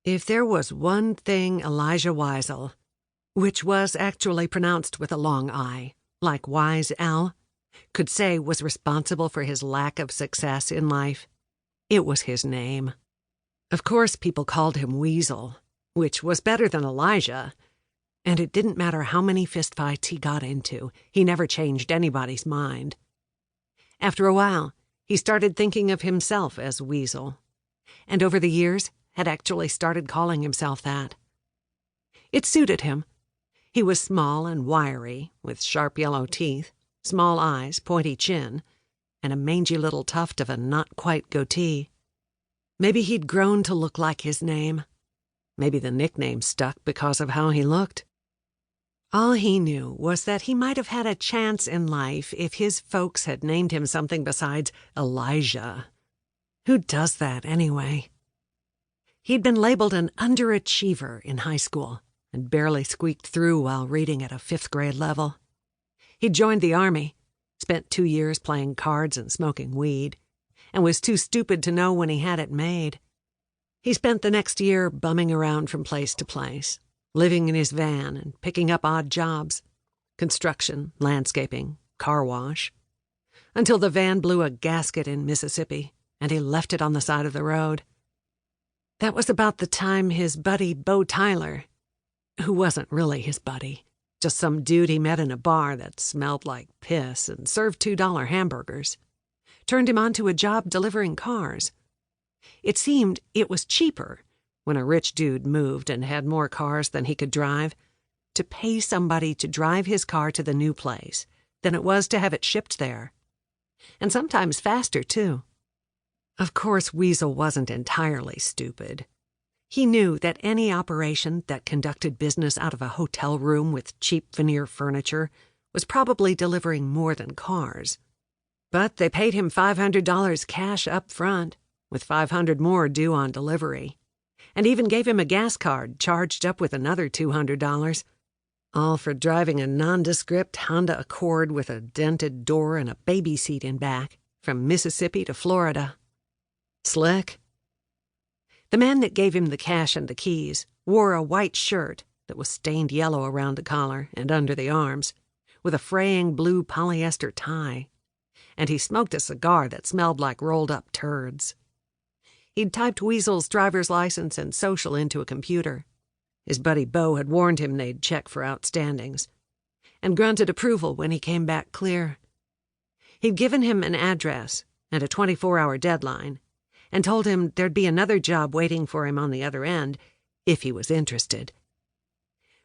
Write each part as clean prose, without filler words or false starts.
If there was one thing Elijah Weisel, which was actually pronounced with a long I, like Wise L, could say was responsible for his lack of success in life, it was his name. Of course, people called him Weasel, which was better than Elijah, and it didn't matter how many fistfights he got into, he never changed anybody's mind. After a while, he started thinking of himself as Weasel, and over the years had actually started calling himself that. It suited him. He was small and wiry, with sharp yellow teeth, small eyes, pointy chin, and a mangy little tuft of a not-quite goatee. Maybe he'd grown to look like his name. Maybe the nickname stuck because of how he looked. All he knew was that he might have had a chance in life if his folks had named him something besides Elijah. Who does that, anyway? He'd been labeled an underachiever in high school and barely squeaked through while reading at a 5th grade level. He'd joined the Army, spent 2 years playing cards and smoking weed, and was too stupid to know when he had it made. He spent the next year bumming around from place to place, living in his van and picking up odd jobs, construction, landscaping, car wash, until the van blew a gasket in Mississippi and he left it on the side of the road. That was about the time his buddy Bo Tyler, who wasn't really his buddy, just some dude he met in a bar that smelled like piss and served $2 hamburgers, turned him onto a job delivering cars. It seemed it was cheaper, when a rich dude moved and had more cars than he could drive, to pay somebody to drive his car to the new place than it was to have it shipped there. And sometimes faster, too. Of course, Weasel wasn't entirely stupid. He knew that any operation that conducted business out of a hotel room with cheap veneer furniture was probably delivering more than cars. But they paid him $500 cash up front, with $500 more due on delivery, and even gave him a gas card charged up with another $200, all for driving a nondescript Honda Accord with a dented door and a baby seat in back from Mississippi to Florida. Slick. The man that gave him the cash and the keys wore a white shirt that was stained yellow around the collar and under the arms, with a fraying blue polyester tie, and he smoked a cigar that smelled like rolled-up turds. He'd typed Weasel's driver's license and social into a computer. His buddy Bo had warned him they'd check for outstandings, and grunted approval when he came back clear. He'd given him an address and a 24-hour deadline, and told him there'd be another job waiting for him on the other end if he was interested.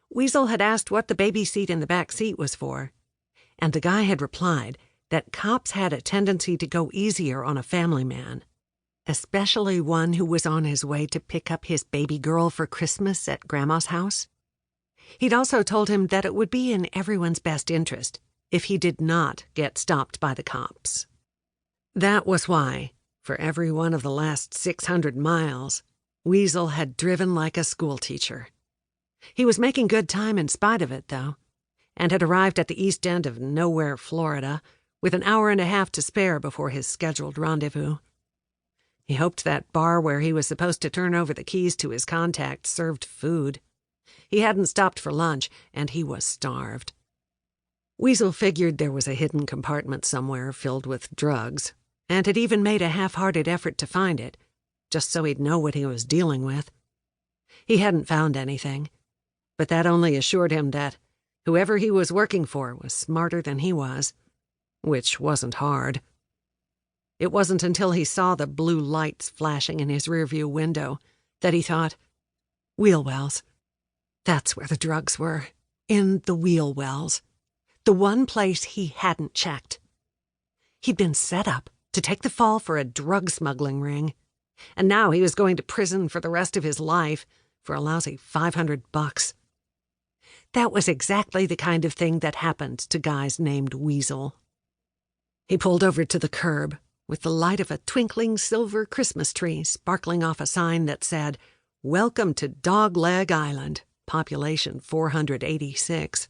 Weasel had asked what the baby seat in the back seat was for, and the guy had replied that cops had a tendency to go easier on a family man, especially one who was on his way to pick up his baby girl for Christmas at Grandma's house. He'd also told him that it would be in everyone's best interest if he did not get stopped by the cops. That was why, for every one of the last 600 miles, Weasel had driven like a schoolteacher. He was making good time in spite of it, though, and had arrived at the east end of nowhere, Florida, with an hour and a half to spare before his scheduled rendezvous. He hoped that bar where he was supposed to turn over the keys to his contact served food. He hadn't stopped for lunch, and he was starved. Weasel figured there was a hidden compartment somewhere filled with drugs, and had even made a half-hearted effort to find it, just so he'd know what he was dealing with. He hadn't found anything, but that only assured him that whoever he was working for was smarter than he was, which wasn't hard. It wasn't until he saw the blue lights flashing in his rearview window that he thought, wheel wells. That's where the drugs were, in the wheel wells, the one place he hadn't checked. He'd been set up to take the fall for a drug smuggling ring, and now he was going to prison for the rest of his life for a lousy $500. That was exactly the kind of thing that happened to guys named Weasel. He pulled over to the curb, with the light of a twinkling silver Christmas tree sparkling off a sign that said, "Welcome to Dogleg Island, population 486.